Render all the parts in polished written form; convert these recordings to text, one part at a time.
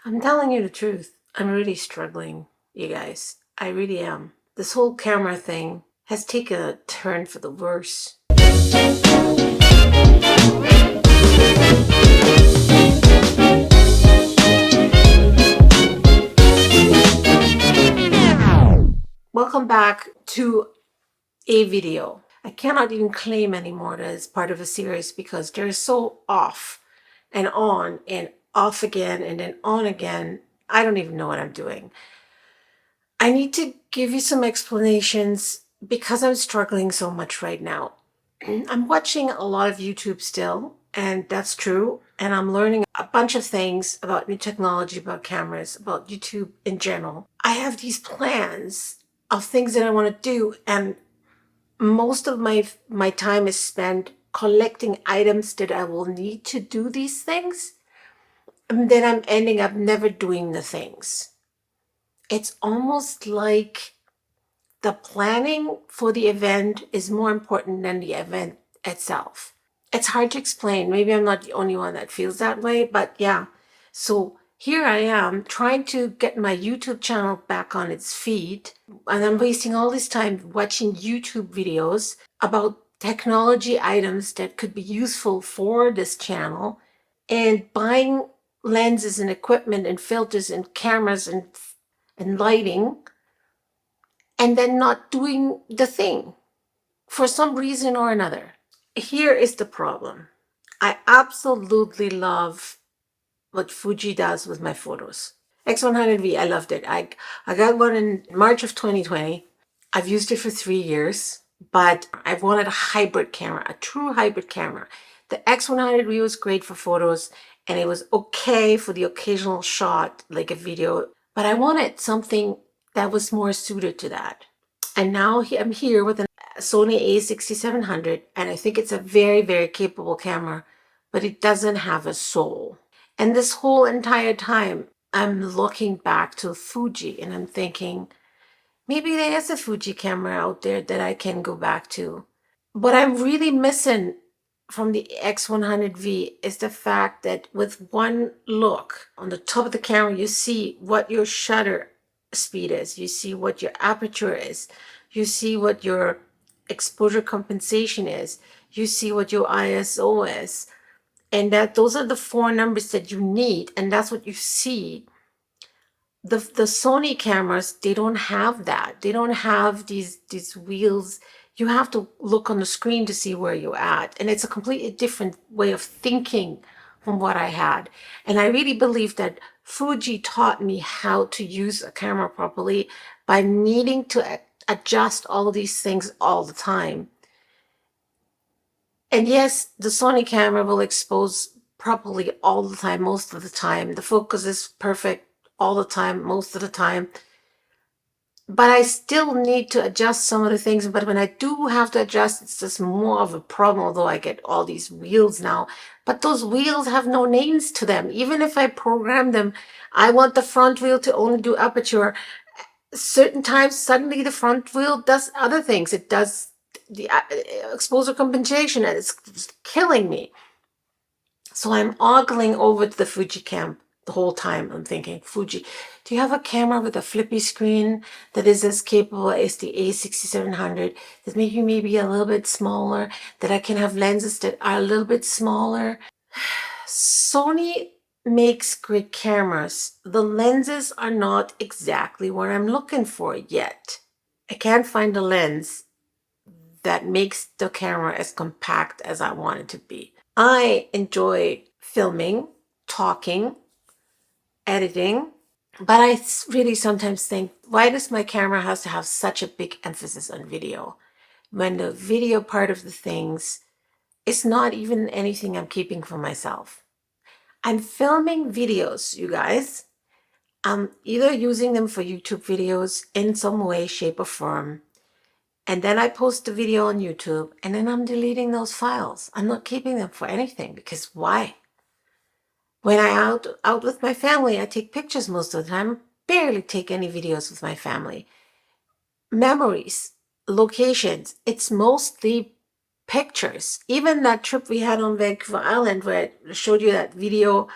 I'm telling you the truth. I'm really struggling, you guys. I really am. This whole camera thing has taken a turn for the worse. Welcome back to a video. I cannot even claim anymore that it's part of a series because they're so off and on and off again and then on again. I don't even know what I'm doing. I need to give you some explanations because I'm struggling so much right now. I'm watching a lot of YouTube still, and that's true. And I'm learning a bunch of things about new technology, about cameras, about YouTube in general. I have these plans of things that I want to do, and most of my time is spent collecting items that I will need to do these things. And then I'm ending up never doing the things. It's almost like the planning for the event is more important than the event itself. It's hard to explain. Maybe I'm not the only one that feels that way, but yeah. So here I am trying to get my YouTube channel back on its feet, and I'm wasting all this time watching YouTube videos about technology items that could be useful for this channel and buying lenses and equipment and filters and cameras and lighting, and then not doing the thing for some reason or another. Here is the problem. I absolutely love what Fuji does with my photos. X100V, I loved it. I got one in March of 2020. I've used it for 3 years, but I wanted a hybrid camera, a true hybrid camera. The X100V was great for photos and it was okay for the occasional shot, like a video, but I wanted something that was more suited to that. And now I'm here with a Sony A6700, and I think it's a very, very capable camera, but it doesn't have a soul. And this whole entire time, I'm looking back to Fuji and I'm thinking, maybe there is a Fuji camera out there that I can go back to. What I'm really missing from the X100V is the fact that with one look on the top of the camera, you see what your shutter speed is, you see what your aperture is, you see what your exposure compensation is, you see what your ISO is, and that those are the four numbers that you need, and that's what you see. The Sony cameras, they don't have that. They don't have these wheels. You have to look on the screen to see where you're at. And it's a completely different way of thinking from what I had. And I really believe that Fuji taught me how to use a camera properly by needing to adjust all these things all the time. And yes, the Sony camera will expose properly all the time, most of the time. The focus is perfect all the time, most of the time. But I still need to adjust some of the things. But when I do have to adjust, it's just more of a problem, although I get all these wheels now. But those wheels have no names to them. Even if I program them, I want the front wheel to only do aperture. Certain times, suddenly the front wheel does other things. It does the exposure compensation, and it's killing me. So I'm ogling over to the Fuji camp the whole time. I'm thinking, Fuji, do you have a camera with a flippy screen that is as capable as the A6700, that maybe a little bit smaller, that I can have lenses that are a little bit smaller? Sony makes great cameras. The lenses are not exactly what I'm looking for yet. I can't find a lens that makes the camera as compact as I want it to be. I enjoy filming, talking, editing, but I really sometimes think, why does my camera have to have such a big emphasis on video when the video part of the things is not even anything I'm keeping for myself? I'm filming videos, you guys. I'm either using them for YouTube videos in some way, shape, or form, and then I post the video on YouTube, and then I'm deleting those files. I'm not keeping them for anything, because why? When I out with my family, I take pictures most of the time. Barely take any videos with my family. Memories, locations, it's mostly pictures. Even that trip we had on Vancouver Island where I showed you that video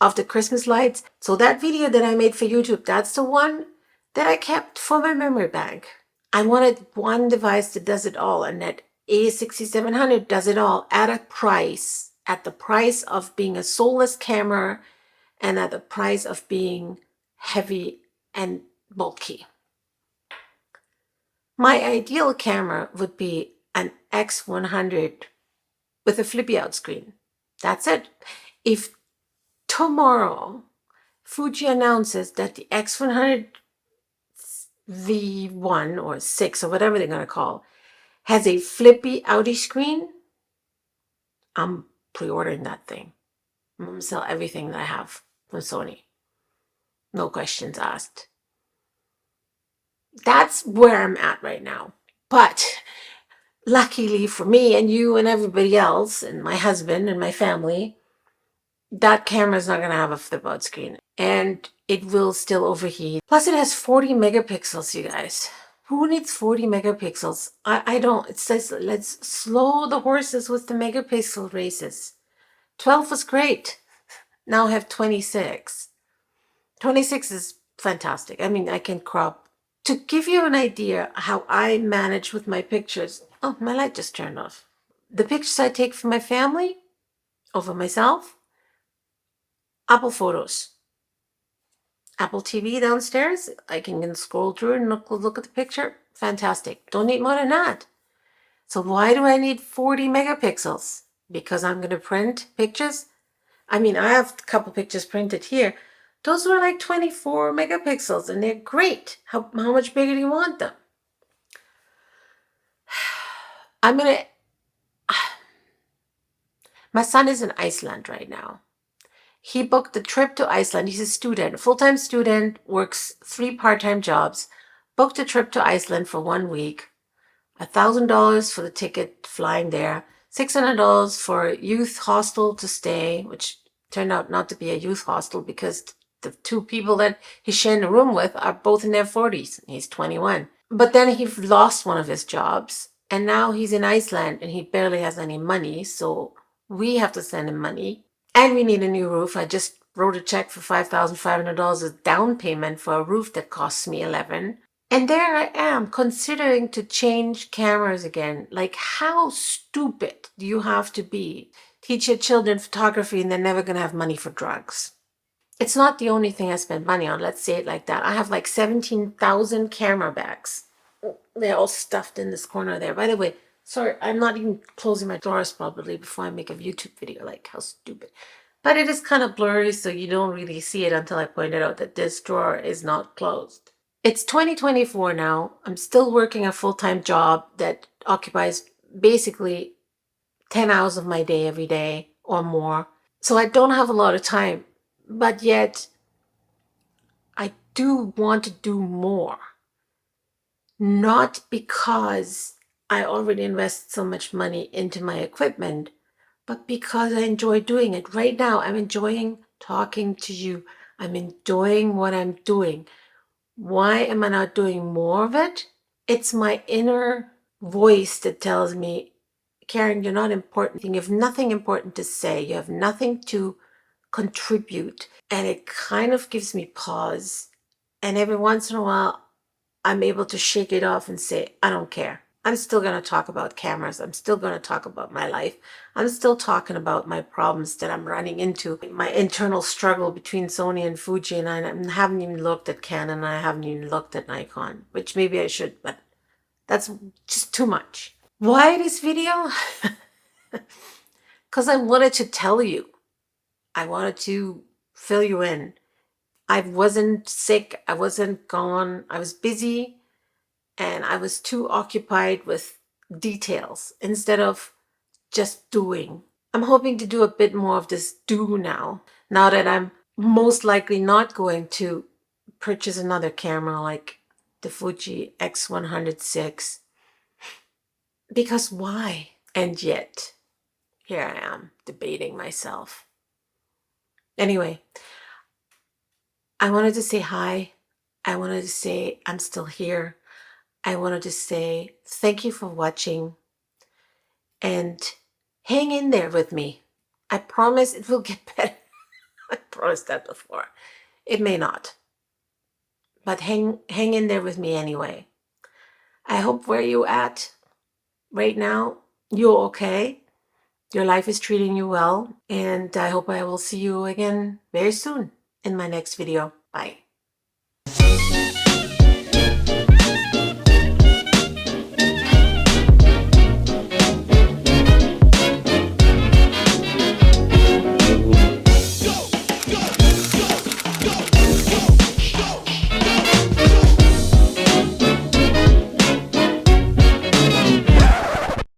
of the Christmas lights. So that video that I made for YouTube, that's the one that I kept for my memory bank. I wanted one device that does it all, and that A6700 does it all at the price of being a soulless camera and at the price of being heavy and bulky. My ideal camera would be an X100 with a flippy out screen. That's it. If tomorrow Fuji announces that the X100 V1 or 6 or whatever they're going to call has a flippy outy screen, I'm pre-ordering that thing. I'm going to sell everything that I have from Sony. No questions asked. That's where I'm at right now. But luckily for me and you and everybody else and my husband and my family, that camera is not going to have a flip out screen and it will still overheat. Plus it has 40 megapixels, you guys. Who needs 40 megapixels? I don't. It says let's slow the horses with the megapixel races. 12 was great. Now I have 26. 26 is fantastic. I mean, I can crop. To give you an idea how I manage with my pictures. Oh, my light just turned off. The pictures I take for my family or for myself, Apple Photos. Apple TV downstairs. I can scroll through and look at the picture. Fantastic. Don't need more than that. So why do I need 40 megapixels? Because I'm going to print pictures. I mean, I have a couple pictures printed here. Those were like 24 megapixels and they're great. How much bigger do you want them? My son is in Iceland right now. He booked a trip to Iceland. He's a student, a full-time student, works 3 part-time jobs, booked a trip to Iceland for 1 week, $1,000 for the ticket flying there, $600 for a youth hostel to stay, which turned out not to be a youth hostel because the 2 people that he's sharing a room with are both in their 40s. He's 21. But then he lost one of his jobs and now he's in Iceland and he barely has any money. So we have to send him money and we need a new roof. I just wrote a check for $5,500 as down payment for a roof that costs me $11,000. And there I am considering to change cameras again. Like, how stupid do you have to be? Teach your children photography and they're never going to have money for drugs. It's not the only thing I spend money on. Let's say it like that. I have like 17,000 camera bags. They're all stuffed in this corner there. By the way, sorry, I'm not even closing my drawers properly before I make a YouTube video. Like, how stupid. But it is kind of blurry, so you don't really see it until I pointed out that this drawer is not closed. It's 2024 now. I'm still working a full-time job that occupies basically 10 hours of my day every day or more. So I don't have a lot of time, but yet I do want to do more. Not because I already invested so much money into my equipment, but because I enjoy doing it. Right now, I'm enjoying talking to you. I'm enjoying what I'm doing. Why am I not doing more of it? It's my inner voice that tells me, Karen, you're not important. You have nothing important to say. You have nothing to contribute. And it kind of gives me pause. And every once in a while, I'm able to shake it off and say, I don't care. I'm still going to talk about cameras. I'm still going to talk about my life. I'm still talking about my problems that I'm running into, my internal struggle between Sony and Fuji, and I haven't even looked at Canon, I haven't even looked at Nikon, which maybe I should, but that's just too much. Why this video? Because I wanted to tell you. I wanted to fill you in. I wasn't sick. I wasn't gone. I was busy. And I was too occupied with details instead of just doing. I'm hoping to do a bit more of this do now that I'm most likely not going to purchase another camera like the Fuji X106. Because why? And yet, here I am debating myself. Anyway, I wanted to say hi. I wanted to say I'm still here. I wanted to say thank you for watching and hang in there with me. I promise it will get better. I promised that before. It may not, but hang in there with me anyway. I hope where you at right now, you're okay. Your life is treating you well, and I hope I will see you again very soon in my next video. Bye.